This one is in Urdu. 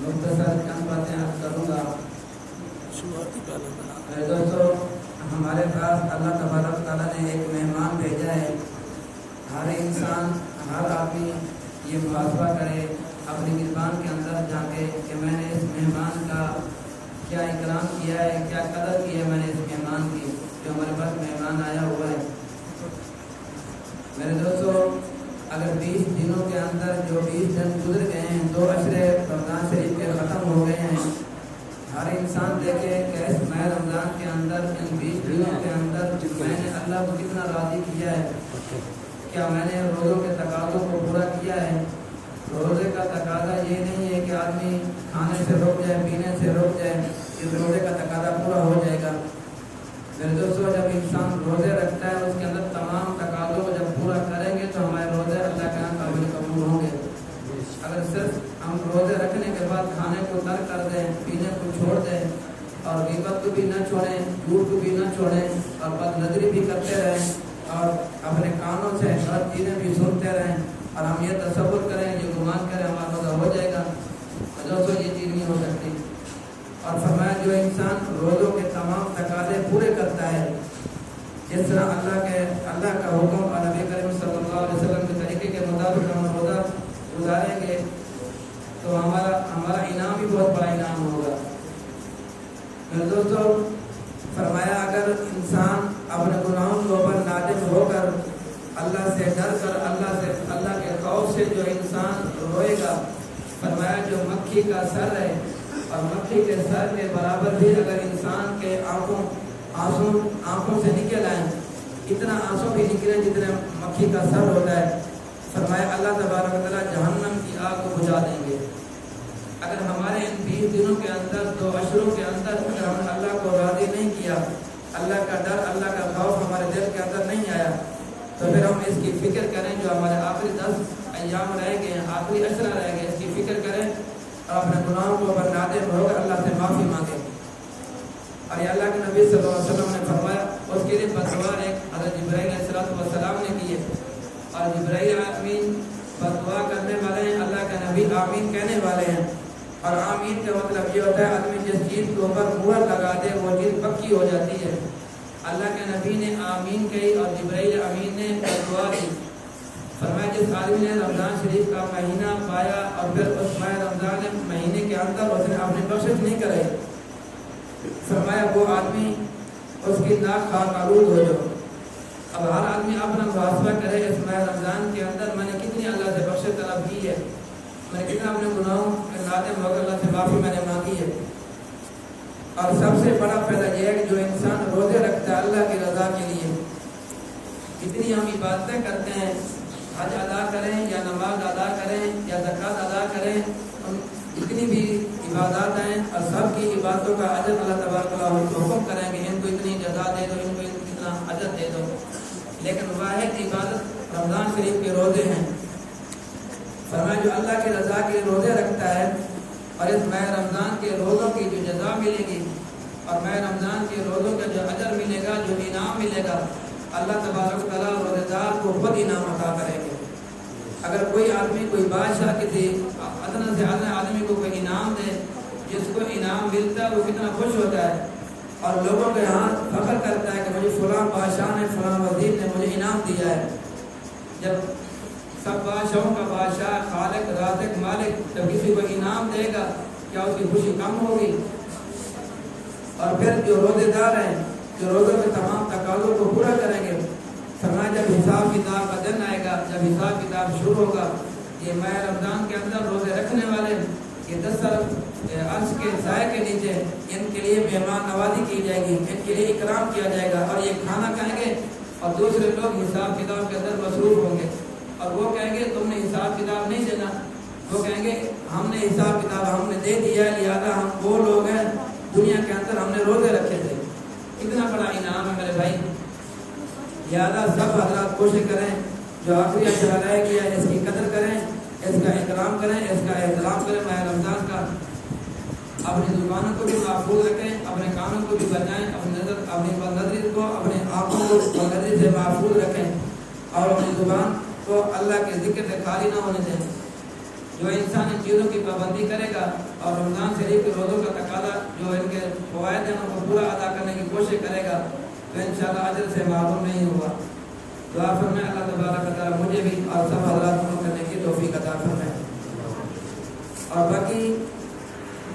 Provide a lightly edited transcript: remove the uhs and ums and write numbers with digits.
مختصر چند باتیں عرض کروں گا۔ دوستوں، ہمارے پاس اللہ تبارک تعالیٰ نے ایک مہمان بھیجا ہے۔ ہر انسان، ہر آدمی یہ محاسبہ کرے اپنی زبان کے اندر جا کے کہ میں نے اس مہمان کا کیا اکرام کیا ہے، کیا قدر کی ہے میں نے اس مہمان کی جو ہمارے پاس مہمان آیا ہوا ہے۔ میرے دوستوں، اگر 20 دنوں کے اندر جو 20 دن گزر گئے ہیں، 2 عشرے رمضان شریف کے ختم ہو گئے ہیں، ہر انسان دیکھے کہ اس ماہ رمضان کے اندر ان 20 دنوں کے اندر میں نے اللہ کو کتنا راضی کیا ہے۔ کیا میں نے روزوں کے تقاضوں کو پورا کیا ہے؟ روزے کا تقاضا یہ نہیں ہے کہ آدمی کھانے سے رک جائے، پینے سے رک جائے، اس روزے کا تقاضا پورا ہو جائے گا۔ میرے دوستوں، جب انسان روزے رکھتا ہے، اس کے اندر تمام تقاضوں کو جب پورا کریں گے تو ہمارے روزے اللہ کے یہاں قابل قبول ہوں گے۔ اگر صرف ہم روزے رکھنے کے بعد کھانے کو ترک کر دیں، پینے کو چھوڑ دیں اور غیبت کو بھی نہ چھوڑیں، جھوٹ کو بھی نہ چھوڑیں اور بد نظری بھی کرتے رہیں اور اپنے کانوں سے غلط چیزیں بھی سنتے رہیں اور ہم یہ تصور کریں، یہ گمان کریں ہمارا روزہ ہو جائے گا، دوستوں یہ چیز نہیں ہو سکتی۔ اور فرمایا جو انسان روزوں کے تمام تقاضے پورے کرتا ہے، جس طرح اللہ کا حکم اور نبی کریم صلی اللہ علیہ وسلم کے طریقے کے مطابق ہم روزہ گزاریں گے تو ہمارا انعام بھی بہت بڑا انعام ہوگا۔ میرے دوستوں، فرمایا اگر انسان اپنے گناہوں کے اوپر نادم ہو کر اللہ سے ڈر کر اللہ کے خوف سے جو انسان روئے گا، فرمایا جو مکھی کا سر ہے اور مکھی کے سر کے برابر بھی اگر انسان کے آنکھوں سے نکل آئیں، اتنا آنسو بھی نکلے جتنا مکھی کا سر ہوتا ہے، فرمایا اللہ تبارک و تعالیٰ جہنم کی آگ کو بجھا دیں گے۔ اگر ہمارے ان 20 دنوں کے اندر 2 عشروں کے اندر اگر ہم نے اللہ کو راضی نہیں کیا، اللہ کا ڈر، اللہ کا خوف ہمارے دل کے اندر نہیں آیا، تو پھر ہم اس کی فکر کریں جو ہمارے آخری 10 ایام رہ گئے ہیں، آخری عشرہ رہ گئے، اس کی فکر کریں اور اپنے گناہوں کو اوپر نادم ہو کر اللہ سے معافی مانگیں۔ اور یہ اللہ کے نبی صلی اللہ علیہ وسلم نے فرمایا، اس کے لیے بددعا ایک حضرت جبرائیل علیہ السلام نے کی ہے، اور جبرائیل آمین بددعا کرنے والے ہیں، اللہ کے نبی آمین کہنے والے ہیں۔ اور آمین کا مطلب یہ ہوتا ہے آدمی جس چیز کے اوپر مہر لگا دے وہ چیز پکی ہو جاتی ہے۔ اللہ کے نبی نے آمین کہی اور جبرائیل آمین نے دعا دی۔ فرمایا جس آدمی نے رمضان شریف کا مہینہ پایا اور پھر اس ماہ رمضان مہینے کے اندر اس نے اپنی بخشش نہیں کرے، فرمایا وہ آدمی اس کی ناک خاک آلود ہو جائے۔ اب ہر آدمی اپنا محاسبہ کرے اس ماہ رمضان کے اندر میں نے کتنی اللہ سے بخشش طلب کی ہے، میں نے کتنا اپنے گناہوں کے نادم ہو کر اللہ سے معافی میں نے مانگی ہے۔ اور سب سے بڑا فائدہ یہ ہے کہ جو انسان روزے رکھتا ہے اللہ کی رضا کے لیے، کتنی ہم عبادتیں کرتے ہیں، حج ادا کریں یا نماز ادا کریں یا زکوٰۃ ادا کریں، جتنی بھی عبادات ہیں اور سب کی عبادتوں کا اجر اللہ تبارک و تعالیٰ حکم کریں گے ان کو اتنی جزا دے دو، ان کو اتنا اجر دے دو، لیکن واحد عبادت رمضان شریف کے روزے ہیں۔ فرمایا جو اللہ کی رضا کے روزے رکھتا ہے اور اس ماہ رمضان کے روزوں کی جو جزا ملے گی اور ماہ رمضان کے روزوں کا جو اجر ملے گا، جو انعام ملے گا، اللہ تبارک و تعالیٰ روزے دار کو خود انعام عطا کریں گے۔ اگر کوئی آدمی، کوئی بادشاہ کسی ادنا سے ادنا آدمی کو کوئی انعام دے، جس کو انعام ملتا ہے وہ کتنا خوش ہوتا ہے اور لوگوں کے ہاں فخر کرتا ہے کہ مجھے فلاں بادشاہ نے، فلاں وزیر نے مجھے انعام دیا ہے۔ جب سب بادشاہوں کا بادشاہ، خالق، رازق، مالک جب کسی کو انعام دے گا، کیا اس کی خوشی کم ہوگی؟ اور پھر جو روزے دار ہیں، جو روزوں کے تمام تقاضوں کو پورا کریں گے، فرمایا جب حساب کتاب کا دن آئے گا، جب حساب کتاب شروع ہوگا، یہ ماہ رمضان کے اندر روزے رکھنے والے یہ 10 عرش کے سائے کے نیچے ان کے لیے مہمان نوازی کی جائے گی، ان کے لیے اکرام کیا جائے گا اور یہ کھانا کھائیں گے اور دوسرے لوگ حساب کتاب کے اندر مصروف ہوں گے اور وہ کہیں گے تم نے حساب کتاب نہیں دینا، وہ کہیں گے ہم نے حساب کتاب ہم نے دے دیا، لہٰذا ہم وہ لوگ ہیں دنیا کے اندر ہم نے روزے رکھے تھے۔ کتنا بڑا انعام ہے میرے بھائی، لہٰذا سب حضرات کوشش کریں جو آخری عشرہ رہ گیا ہے اس کی قدر کریں، اس کا احترام کریں، اس کا احترام کریں ماہ رمضان کا۔ اپنی زبانوں کو بھی محفوظ رکھیں، اپنے کانوں کو بھی بچائیں، اپنی نظر کو، اپنے آنکھوں کو نظر سے محفوظ رکھیں اور اپنی زبان کو اللہ کے ذکر سے خالی نہ ہونے دیں۔ جو انسان ان چیزوں کی پابندی کرے گا اور رمضان شریف کے روزوں کا تقاضا جو ان کے فوائد ہیں ان کو پورا ادا کرنے کی کوشش کرے گا تو انشاءاللہ اجر سے معروم نہیں ہوگا. دعا فرمائے اللہ تبارک و تعالیٰ مجھے بھی اور سب حضرات کو کرنے کی توفیق عطا فرمائے. اور باقی